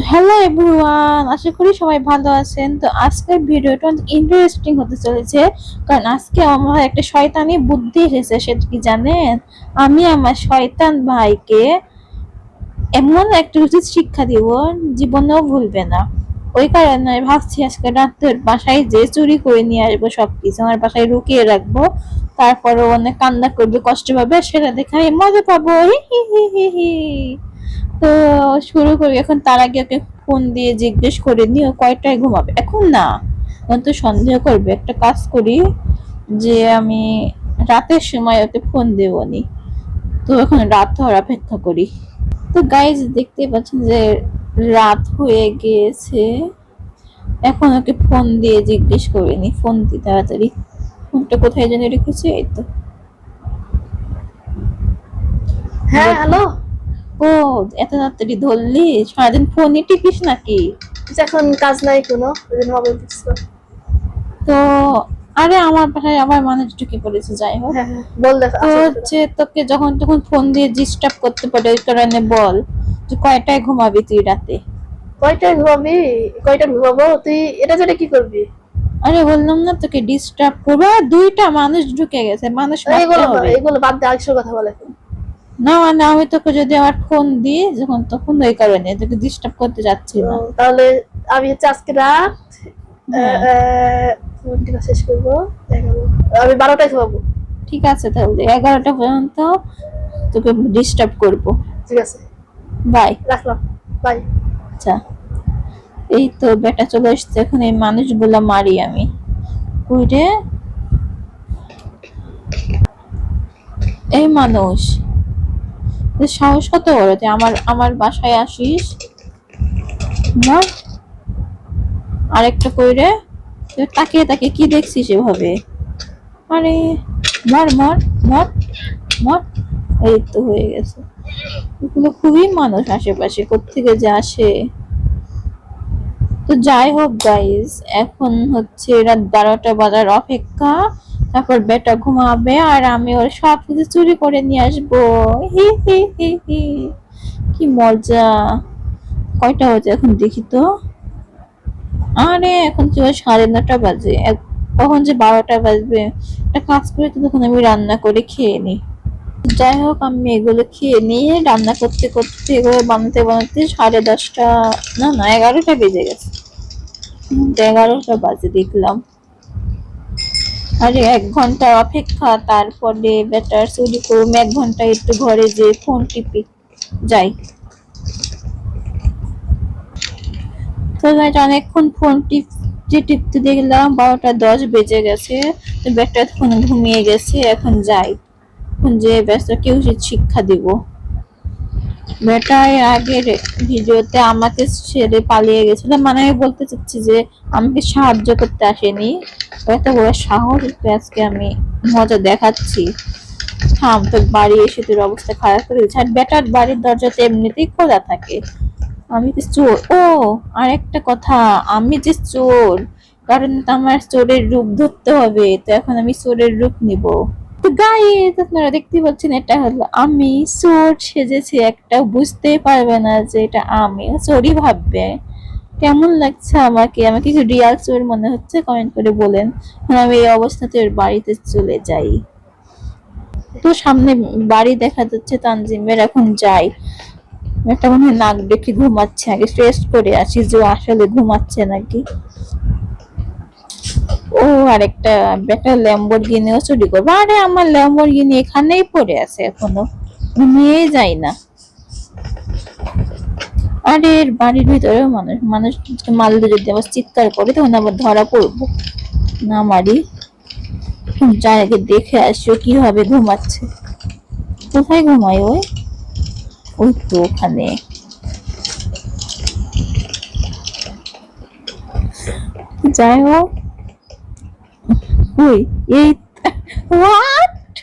Hello everyone, আশা করি সবাই ভালো আছেন। তো আজকের ভিডিওটা অনেক ইন্টারেস্টিং হতে চলেছে, কারণ আজকে আমার একটা শয়তানি বুদ্ধি এসেছে। সেটা কি জানেন? আমি আমার শয়তান ভাইকে এমন একটা উচিত শিক্ষা দিব, জীবনেও ভুলবে না। ওই কারণে আমি ভাবছি আজকে রাতে ওর বাসায় যে চুরি করে নিয়ে আসবো, সবকিছু আমার বাসায় লুকিয়ে রাখবো। তারপরে অনেক কান্না করবে, কষ্ট পাবে, সেটা দেখে আমি মজা পাবো। হি হি হি হি হি। তো শুরু করি। এখন তার আগে ওকে ফোন দিয়ে জিজ্ঞেস করে নি ও কয়টায় ঘুমাবে। এখন না, ও তো সন্দেহ করবে। একটা কাজ করি, যে আমি রাতের সময় ওকে ফোন দেবো নি। তো এখন রাত হওয়ার অপেক্ষা করি। তো গাইজ দেখতে পাচ্ছেন যে রাত হয়ে গিয়েছে। এখন ওকে ফোন দিয়ে জিজ্ঞেস করিনি, ফোন দি তাড়াতাড়ি। ফোনটা কোথায় যেন রেখেছি, এই তো। হ্যাঁ, দেখি। হ্যালো। ও, এত তাড়াতাড়ি ধরলি? সারাদিন ফোনই টিপিস নাকি? এখন কাজ নাই কোনো, ওই জন্য মোবাইল টিপছিলাম। তো আরে আমার বাসায় আবার মানুষ ঢুকে পড়েছে, যাই হোক। হ্যাঁ হ্যাঁ, বল দেখ তো আছে ভিতরে। হচ্ছে তোকে যখন তখন ফোন দিয়ে ডিস্টার্ব করতে পারে, ওই কারণে বল যে কয়টায় ঘুমাবি তুই রাতে। কয়টায় ঘুমাবি? কয়টায় ঘুমাবো? তুই এটা জেনে কি করবি? আরে বললাম না তোকে ডিস্টার্ব করবো। আর দুইটা মানুষ ঢুকে গেছে, মানুষ মারতে এইগুলো হবে। এগুলো বাদ দে, আরেকশো কথা বলে এখন। না মানে আমি তোকে যদি আমার ফোন দিই যখন তখন, ওই কারণে তোকে ডিস্টার্ব করতে যাচ্ছি না। তাহলে আমি হচ্ছে আজকে রাত হ্যাঁ, কোনটা শেষ করবো? 11। আমি 12টায় ঘুমাবো। ঠিক আছে, তাহলে 11টা পর্যন্ত তোকে ডিস্টার্ব করবো। ঠিক আছে, বাই। রাখলাম। বাই। আচ্ছা, এই তো বেটা চলে এসছে। এখন এই মানুষগুলা মারি আমি। কই রে এই মানুষ, তোর সাহস কত বড়, তুই আমার আমার বাসায় আসিস? মর। আরেকটা কই রে? তুই তাকিয়ে তাকিয়ে কি দেখছিস এভাবে? আরে মর মর মর মর। এই তো হয়ে গেছে। এগুলো খুবই মানুষ আশেপাশে, কোত্থেকে যে আসে। তো যাই হোক গাইস, এখন হচ্ছে রাত 12টা বাজার অপেক্ষা। তারপর বেটা ঘুমাবে আর আমি ওর সব কিছু চুরি করে নিয়ে আসবো। হি হি হি হি। কি মজা। কয়টা বাজে এখন দেখি তো। আরে এখন তো 9:30 বাজে। কখন যে 12টা বাজবে। একটা কাজ করে তো তখন আমি রান্না করে খেয়ে নিই। যাই হোক, আমি এগুলো খেয়ে নিয়ে রান্না করতে করতে, এগুলো বানাতে বানাতে 10:30, না না 11টা বেজে গেছে। 11টা বাজে দেখলাম। আরে 1 ঘন্টা অপেক্ষা, তারপরে বেটার চুরি করুম। 1 ঘন্টা একটু ঘরে যে ফোন টিপি যাই। তো গাইজ অনেকক্ষণ ফোন টিপতে দেখলাম 12টা 10 বেজে গেছে। তো বেটা তখন ঘুমিয়ে গেছে। এখন যাই, এখন যে ব্যস্ত কেউ শিক্ষা দিব। বেটা এর আগের ভিডিওতে আমাকে ছেড়ে পালিয়ে গেছিল, মানে আমি বলতে চাচ্ছি যে আমাকে সাহায্য করতে আসেনি। এত বড় সাহস, ওকে আজকে আমি মজা দেখাচ্ছি। থাম, তোর বাড়ি এসে তোর অবস্থা খারাপ করে দিচ্ছে। আর বেটার বাড়ির দরজা তো এমনিতেই খোলা থাকে। আমি তো চোর। ও, আরেকটা কথা, আমি যে চোর, কারণ তো আমার চোরের রূপ ধরতে হবে। তো এখন আমি চোরের রূপ নিব। তো গাইস আপনারা দেখতে পাচ্ছেন, এটা হলো আমি। চোর সেজেছি একটা, বুঝতেই পারবে না যে এটা আমি, চোরই ভাববে। কেমন লাগছে আমাকে? আমাকে কি রিয়াল চোর মনে হচ্ছে? কমেন্ট করে বলেন। এখন আমি এই অবস্থাতে ওর বাড়িতে চলে যাই। তো সামনে বাড়ি দেখা যাচ্ছে তানজিমের, এখন যাই। একটা মনে হয় নাক ডেকে ঘুমাচ্ছে, আগে টেস্ট করে আসি যে ও আসলে ঘুমাচ্ছে নাকি। ও, আরেকটা বেটা ল্যাম্বরগিনিও চুরি করবো। আরে আমার ল্যাম্বরগিনি এখানেই পড়ে আছে এখনো, নিয়ে যাই না। আরে এর বাড়ির ভিতরেও মানুষ, মানুষ মারলে যদি আবার চিৎকার করে তখন আবার ধরা পড়বো। না মারি, যাই আগে দেখে আসিও কিভাবে ঘুমাচ্ছে। কোথায় ঘুমায় ওই? ওই তো ওখানে। যাই হোক, ওই এই হোয়াট,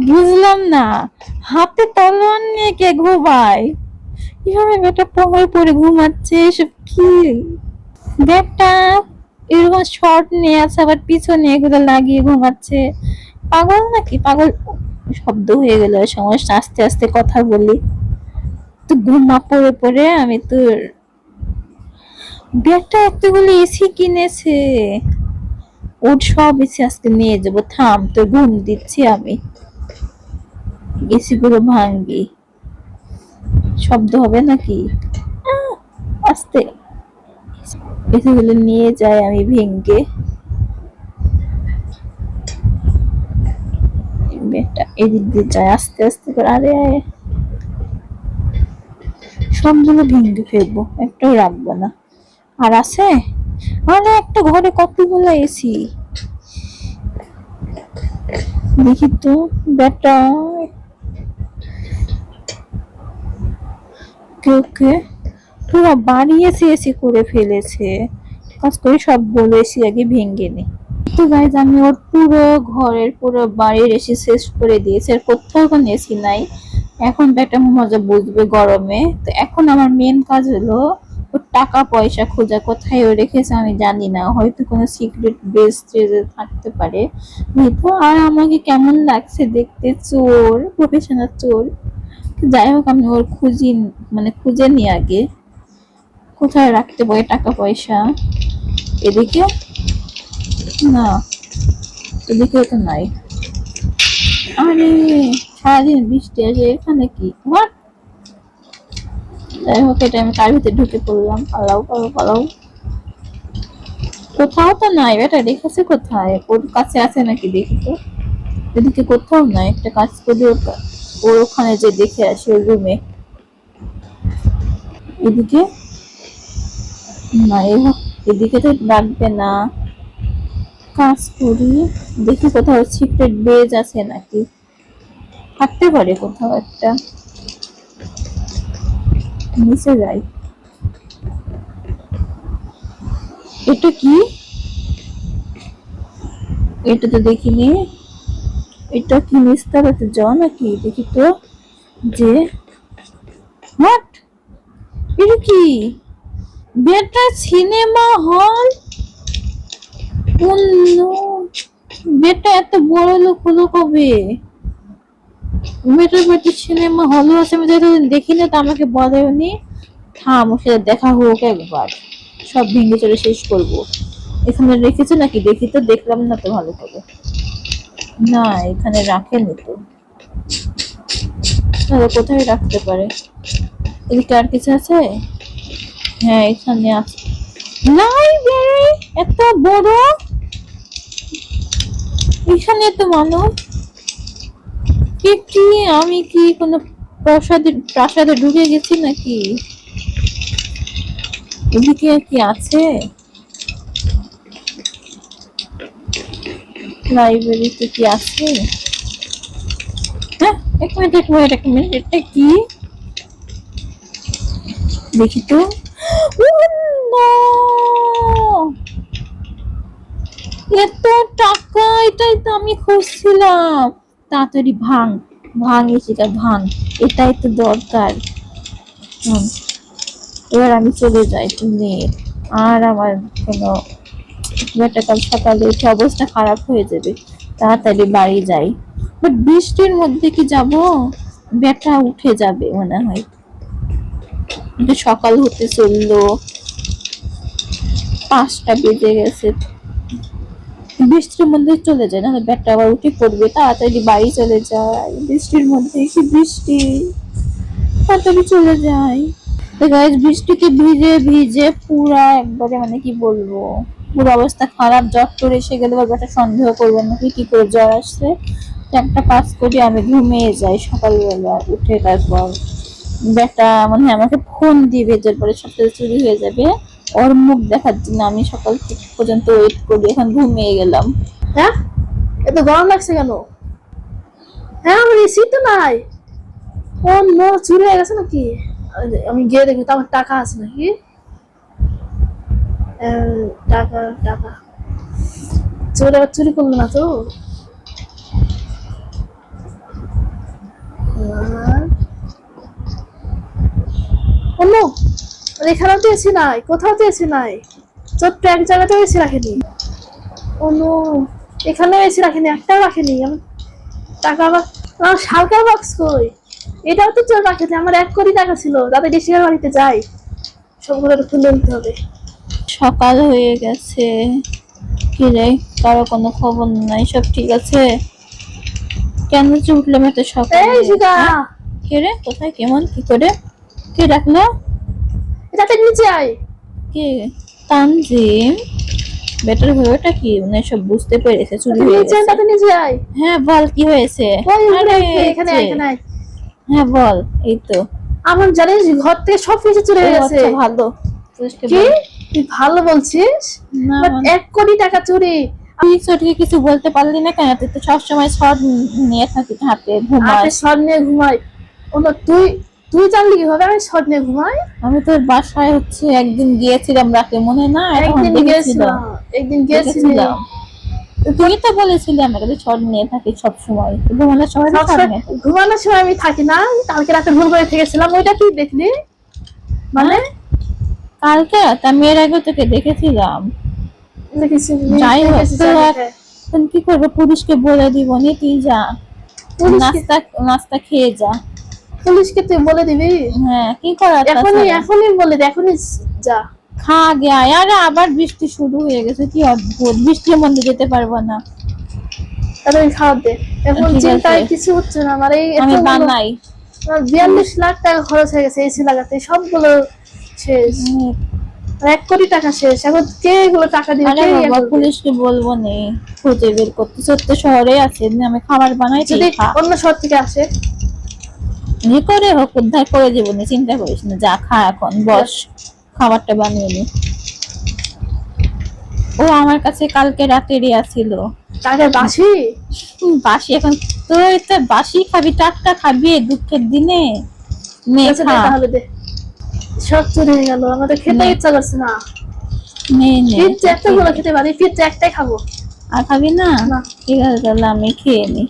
বুঝলাম না। হাতে তলোয়ার নিয়ে কে ঘুমায়? কিভাবে বেটা প্রহরে পরে ঘুমাচ্ছে? এসব কি বেটা? এরকম শর্ট নিয়ে আছে, আবার পিছনে এগুলো লাগিয়ে ঘুমাচ্ছে। পাগল নাকি? পাগল। শব্দ হয়ে গেল, সমস্যা। আস্তে আস্তে কথা বলি। তো ঘুমা পড়ে পড়ে আমি তোর ব্যাগটা এতগুলো এসি কিনেছে, ওর সব এসি আজকে নিয়ে যাবো। থাম, তোর ঘুম দিচ্ছি আমি, এসি গুলো ভাঙবি। শব্দ হবে নাকি? আহ, আস্তে, এসি গুলো নিয়ে যাই আমি ভেঙ্গে। ব্যাগটা এদিক দিয়ে যায় আস্তে আস্তে করে। আরে সবগুলো ভেঙে ফেলবো, একটাও রাখবো না। আর আছে, মানে একটা ঘরে কতগুলো এসি, দেখি তো ব্যাটা। ওকে ওকে, পুরো বাড়ি এসে এসি করে ফেলেছে। কাজ করে সবগুলো এসি আগে ভেঙে নে। তো গাইজ আমি ওর পুরো ঘরের পুরো বাড়ির এসি শেষ করে দিয়েছি, আর কোথাও কোনো এসি নাই। এখন ব্যাটা মজা বুঝবে গরমে। তো এখন আমার মেন কাজ হলো ওর টাকা পয়সা খোঁজা। কোথায় ও রেখেছে আমি জানি না, হয়তো কোনো সিক্রেট বেস থাকতে পারে হয়তো। আর আমাকে কেমন লাগছে দেখতে, চোর, প্রফেশনাল চোর। যাই হোক আমি ওর মানে খুঁজে নি আগে কোথায় রাখতে পারে টাকা পয়সা। এদিকে না, এদিকে তো নাই। আরে সারাদিন বৃষ্টি আছে, এখানে কি হোয়াট। যাই হোক এটা আমি তার ভিতরে ঢুকে পড়লাম। পালাও পালাও পালাও, কোথাও তো নাই। বেটা রেখেছে কোথায়? ওর কাছে আছে নাকি দেখি তো। এদিকে কোথাও নাই। একটা কাজ করি, ওর ওখানে যে দেখে আসি ওর রুমে। এদিকে না, এদিকে তো রাখবে না। কাজ করি, দেখি কোথাও সিক্রেট বেজ আছে নাকি, থাকতে পারে কোথাও একটা। নিচে যাই। এটা কি? এটা তো দেখিনি। এটা কি নিস্তারাতে যাও নাকি দেখি তো। যে হোয়াট, এটা কি? বেটা সিনেমা হল। অন্য বেটা এত বড় লোক হলো কবে? বেটার বাড়িতে সিনেমা হলও আছে, আমি যতদিন দেখি না, তো আমাকে বলেওনি। থাম, ওর সাথে দেখা হোক একবার, সব ভেঙে চলে শেষ করবো। এখানে রেখেছে নাকি দেখি তো, দেখলাম না তো ভালো করে। না এখানে রাখেনি তো, তাহলে কোথায় রাখতে পারে? এদিকে আর কিছু আছে? হ্যাঁ এখানে আছে। লাইব্রেরি এত বড়, এখানে তো মানুষ। কি আমি কি কোনো প্রাসাদে ঢুকে গেছি নাকি? এদিকে কি আছে? লাইব্রেরিতে কি আছে? হ্যাঁ, এক মিনিট, এটা কি দেখি তো। ও no! এত টাকা, এটাই তো আমি খুঁজছিলাম। তাড়াতাড়ি ভাঙ, ভাঙ এসিটা ভাঙ, এটাই তো দরকার। হুম, এবার আমি চলে যাই তুমি। আর আমার কোনো একটা কাল সকালে উঠে অবস্থা খারাপ হয়ে যাবে। তাড়াতাড়ি বাড়ি যাই। বাট বৃষ্টির মধ্যে কি যাব? ব্যাটা উঠে যাবে মনে হয়। কিন্তু সকাল হতে চললো, 5টা বেজে গেছে। বৃষ্টির মধ্যে চলে যায়, নাহলে ব্যাটা আবার উঠে পড়বে। তাড়াতাড়ি বাড়ি চলে যায়, বৃষ্টির মধ্যে কি বৃষ্টি, তাড়াতাড়ি চলে যায়। তো গাইস বৃষ্টিতে ভিজে ভিজে পুরা একবারে মানে কি বলবো, পুরো অবস্থা খারাপ। জ্বর তোর এসে গেলে ব্যাপারটা সন্দেহ করবেন নাকি কি করে জ্বর আসছে। তো একটা কাজ করি, আমি ঘুমিয়ে যাই। সকালবেলা উঠে তারপর ব্যাটা মনে হয় আমাকে ফোন দিবে, যার পরে সব কিছু চুরি হয়ে যাবে। ওর মুখ দেখার জন্য আমি সকাল থেকে পর্যন্ত ওয়েট করি। এখন ঘুমিয়ে গেলাম। হ্যাঁ, এত গরম লাগছে কেন? হ্যাঁ, আমার এসি তো নাই। ও নো, চুরি হয়ে গেছে নাকি? আমি গিয়ে দেখি তো আমার টাকা আছে নাকি। টাকা টাকা চোর আবার চুরি করলো না তো? অন্য এখানেও তো এসি নাই, কোথাও তো এসি নাই। ছোট্ট এক জায়গাতেও এসি রাখেনি। অন্য এখানেও এসি রাখেনি, একটাও রাখেনি। টাকা আবার আমার শালকার বক্স কই? এটাও তো চোর রাখেছে, আমার 1 কোটি টাকা ছিল, তাতে ঋষিকার বাড়িতে যাই, সবগুলো খুলে দিতে হবে। সকাল হয়ে গেছে, কি রে, কারো কোনো খবর নাই, সব ঠিক আছে? কেন যে উঠলাম এত সকালে? এই শিখা, হ্যাঁ? কে রে, কোথায়, কেমন, কি করে, কে ডাকলো? এটাতে নিচে আয়। কে? তানজিম? বেটার হয়েটা কি, মানে সব বুঝতে পেরেছে চুরি হয়ে নিচে আয়, গেছে। তাতে নিচে আয়। হ্যাঁ বল, কি হয়েছে? ওই উপরে, আরে এখানে যে, আয়, এখানে আয়। হ্যাঁ বল, এই তো। আমার জানিস ঘর থেকে সব কিছু চুরি ও হয়ে গেছে। আচ্ছা, ভালো। পুলিশকে কি বল। তুই ভালো বলছিস? না বাট মানে, 1 কোটি টাকা চুরি। তুই ছোটকে কিছু বলতে পারলি না কেন? তুই তো সবসময় শট নিয়ে থাকিস হাতে, হাতে ঘুমাস। শট নিয়ে ঘুমাই? ওনা তুই, তুই জানলি কিভাবে আমি শট নিয়ে ঘুমাই? আমি তোর বাসায় হচ্ছে একদিন গিয়েছিলাম রাতে, মনে না? তখন একদিন দেখেছিলাম, গেছিলাম, একদিন গেছিলি। দেখেছিলাম। তো তুই তো বলেছিলি আমাকে তুই শট নিয়ে থাকিস সব সময়, ঘুমানোর সময় তো শট সবসময় নিয়ে থাকিস। ঘুমানোর সময় আমি থাকি না, কালকে রাতে ভুল করে থেকেছিলাম, ওইটা তুই দেখলি মানে? কালকে রাতে আমি এর আগে তোকে দেখেছিলাম। দেখেছিস? যাই হোক, দেখেছিস তো আমি? এখন কি করবো, পুলিশকে বলে দিব নি, তুই যা পুলিশকে, নাস্তা নাস্তা খেয়ে যা। পুলিশকে তুই বলে দিবি? হ্যাঁ, কি করার এখনই, তাছাড়া? এখনই বলে দে, এখনই যা। খা গে আয়। আরে আবার বৃষ্টি শুরু হয়ে গেছে, কি অদ্ভুত, বৃষ্টির মধ্যে যেতে পারবো না। তাদের খাওয়া দে। এখন ঠিক চিন্তায় আছে, কিছু হচ্ছে না আমার, এই আমি এতগুলো, বানাই। আমার 42 লাখ টাকা খরচ হয়ে গেছে এসি লাগাতে, সবগুলো শেষ। আর 1 কোটি টাকা শেষ, এখন কে এগুলো টাকা দিবে? আরে কে ইয়ে বাবা, করবে? পুলিশকে বলবো নে, খুঁজে বের করতে। সত্য শহরে আছে, আমি খাবার বানাই, তুই যদি খা। অন্য শহর থেকে আসে? যে করে হোক উদ্ধার করে দেবো না, চিন্তা করিস না, যা খা, এখন বস, খাবারটা বানিয়ে নি। ও আমার কাছে কালকে রাতেরই আছিল। টাকা বাসি? বাসি এখন? তুই তো বাসি খাবি, টাটকা খাবি এই দুঃখের দিনে? নে ঠিক আছে, দে খা, তাহলে দে। সব চুরি হয়ে গেল, আমাদের খেতে নে। ইচ্ছা করছে না। নে নে, পিজ্জা এতগুলো খেতে পারি, পিজ্জা একটাই খাবো। আর খাবি না? না, ঠিক আছে, তাহলে আমি খেয়ে নি।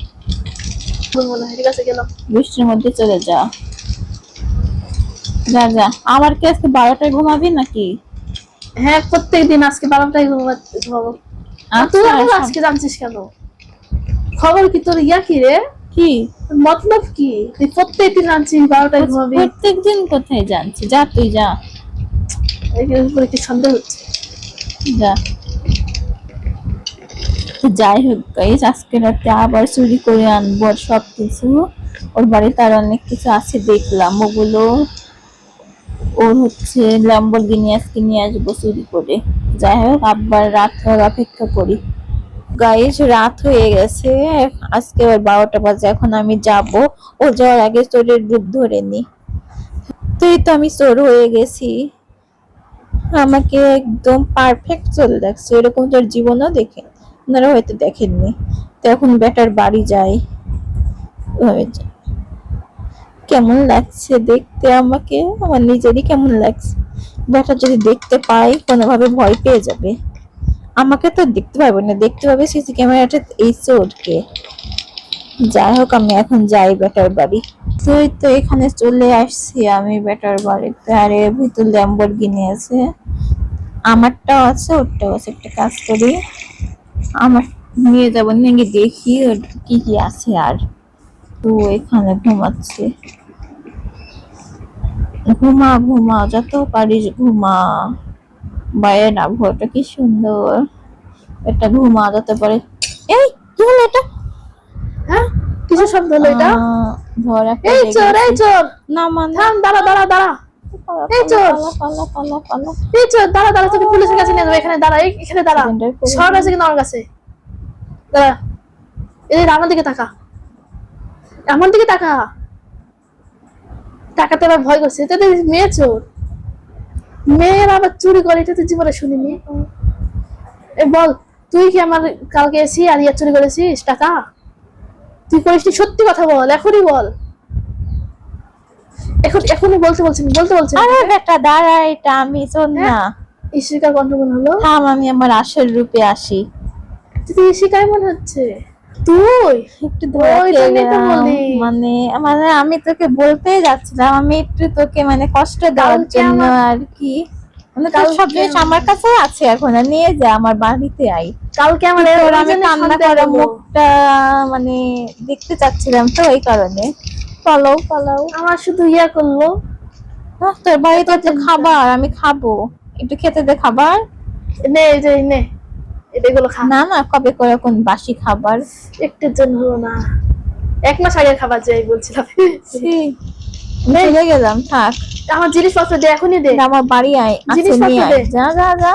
বলবো না, ঠিক আছে গেলাম। বৃষ্টির মধ্যে চলে যা, যা যা। আবার কি আজকে 12টায় ঘুমাবি নাকি? হ্যাঁ, প্রত্যেকদিন আজকে 12টায় ঘুমাবো। আর তুই আচ্ছা, আবার আজকে জানছিস কেন? খবর কি তোর? ইয়া কি রে, কি মতলব কি? তুই প্রত্যেকদিন জানছিস 12টায় ঘুমাবি? প্রত্যেকদিন কোথায় জানছি, যা তুই যা, এর উপরে কি সন্দেহ হচ্ছে? যা। তো যাই হোক গাইস, আজকে রাতে আবার চুরি করে আনবো আর সবকিছু। ওর বাড়িতে আর অনেক কিছু আছে দেখলাম, ওগুলো ওর হচ্ছে ল্যাম্বরগিনি আজকে নিয়ে আসবো চুরি করে। যাই হোক, আবার রাত হওয়ার অপেক্ষা করি। গাইস, রাত হয়ে গেছে, আজকে আবার 12টা বাজে, এখন আমি যাব। ও যাওয়ার আগে চোরের রূপ ধরে নি। তুই তো আমি চোর হয়ে গেছি, আমাকে একদম পারফেক্ট চলে লাগছে, এরকম তোর জীবনও দেখে আপনারা হয়তো দেখেননি। তো এখন বেটার বাড়ি যাই, ওভাবে যাই। কেমন লাগছে দেখতে আমাকে, আমার নিজেরই কেমন লাগছে। বেটা যদি দেখতে পাই কোনোভাবে ভয় পেয়ে যাবে। আমাকে তো দেখতে পারবে না, দেখতে পাবে সিসি ক্যামেরাটা এই চোরকে। যাই হোক, আমি এখন যাই বেটার বাড়ি। তুই তো এখানে চলে আসছি আমি বেটার বাড়িতে, আর এর ভিতর ল্যাম্বরগিনি আছে, আমারটাও আছে ওরটাও আছে। একটা কাজ করি, আমার নিয়ে যাবো, নিয়ে গিয়ে দেখি ওর কি কি আছে। আর তো এখানে ঘুমাচ্ছে, ঘুমা ঘুমা যত পারিস ঘুমা, বাইরের আবহাওয়াটা কি সুন্দর, এটা ঘুমা যত পারে। এই কি হলো এটা? হ্যাঁ, কিছু শব্দ হলো এটা? ধর একটা এই চোর, এই চোর, না মানে, থাম, দাঁড়া দাঁড়া দাঁড়া। এই চোর, পালা পালা পালা। এই চোর, দাঁড়া দাঁড়া, তোকে পুলিশের কাছে নিয়ে যাবো, এখানে দাঁড়া, এখানে দাঁড়া। শর্ট আছে কিন্তু আমার কাছে, দাঁড়া। এই আমার দিকে তাকা, আমার দিকে তাকা। টাকাতে আবার ভয় করছে, এটা তো মেয়ে চোর, মেয়ের আবার চুরি করে, এটা তো জীবনে শুনিনি। বল, তুই কি আমার কালকে এসি আর ইয়া চুরি করেছিস টাকা? তুই করিসনি, সত্যি কথা বল, এখনই বল। এখনই বলতে বলছেন, বলতে বলছেন। আরে বেটা দাঁড়া, এটা আমি চোর না। ইশিকার কণ্ঠমন হলো। থাম, আমি আমার আসল রূপে আসি। তুই ইশিকাই মনে হচ্ছে। তুই একটু ধরে ওই খেয়ে জন্যই তো গেলাম। বলি। মানে মানে আমি তোকে বলতেই যাচ্ছিলাম, আমি একটু তোকে মানে কষ্ট দেওয়ার কালকে জন্য আমার, আর কি। মানে তোর সব কালকে জিনিস আমার কাছে আছে, এখন আর নিয়ে যা, আমার বাড়িতে আই। কালকে আমার তোর ওই আমি জন্য কান্না সন্দেহ করা হলো। মুখটা মানে দেখতে চাচ্ছিলাম তো, এই কারণে। পালাও পালাও। আমার শুধু ইয়া করলো। তোর বাড়িতে তো খাবার, আমি খাবো, একটু খেতে দে খাবার। নে এই যে নে, এগুলো খা। না না, কবে করে কোন বাসি খাবার। একটুর জন্য হলো না, 1 মাস আগে খাবার যাই বলছিলাম। ছি, আমি চলে গেলাম, থাক। আমার জিনিসপত্র দে, এখনই দে। আমার বাড়ি আয়, আছে জিনিসপত্র নিয়ে দে। আয়, যা যা যা।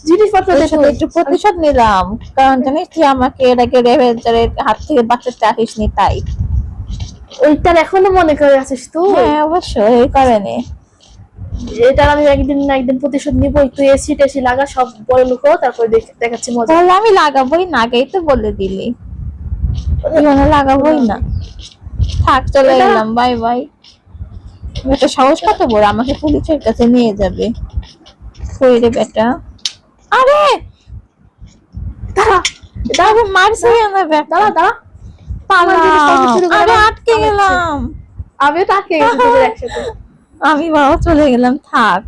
জিনিসপত্র তোর দে সাথে একটু প্রতিশোধ নিলাম, কারণ জানিস তুই আমাকে এর আগে রেভেঞ্জারের হাত থেকে বাঁচাতে আসিসনি তাই। ওইটার এখনো মনে করে আছিস তুই? হ্যাঁ অবশ্যই, এই কারণে। এটার আমি একদিন না একদিন প্রতিশোধ নিবই। তুই এসি টেসি লাগা, সব বড় লোক, তারপর দেখাচ্ছি মজা। তাহলে আমি লাগাবোই না, আগেই তো বলে দিলি জীবনে লাগাবোই না। থাক, চলে গেলাম, বাই বাই। বেটা সাহস কত বড়, আমাকে পুলিশের কাছে নিয়ে যাবে। কই রে বেটা, আরে দাঁড়া দাঁড়া, মারছে না বেটা, দাঁড়া দাঁড়া। পালাও। আমার জিনিসপত্র চুরি করে আরে আমার আটকে পালাচ্ছে। গেলাম। আমিও তাকে তোদের একসাথে। আমি বাবা চলে গেলাম, থাক।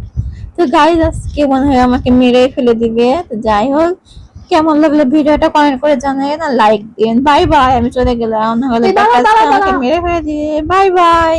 তো গাইজ আজকে মনে হয় আমাকে মেরে ফেলে দিবে। তো যাই হোক, কেমন লাগলো ভিডিওটা কমেন্ট করে জানাবেন, আর লাইক দিন। বাই বাই, আমি চলে গেলাম, না হলে দাঁড়া, দেখা দাঁড়া, আমাকে দাঁড়া। মেরে ফেলে দিবে। Bye bye.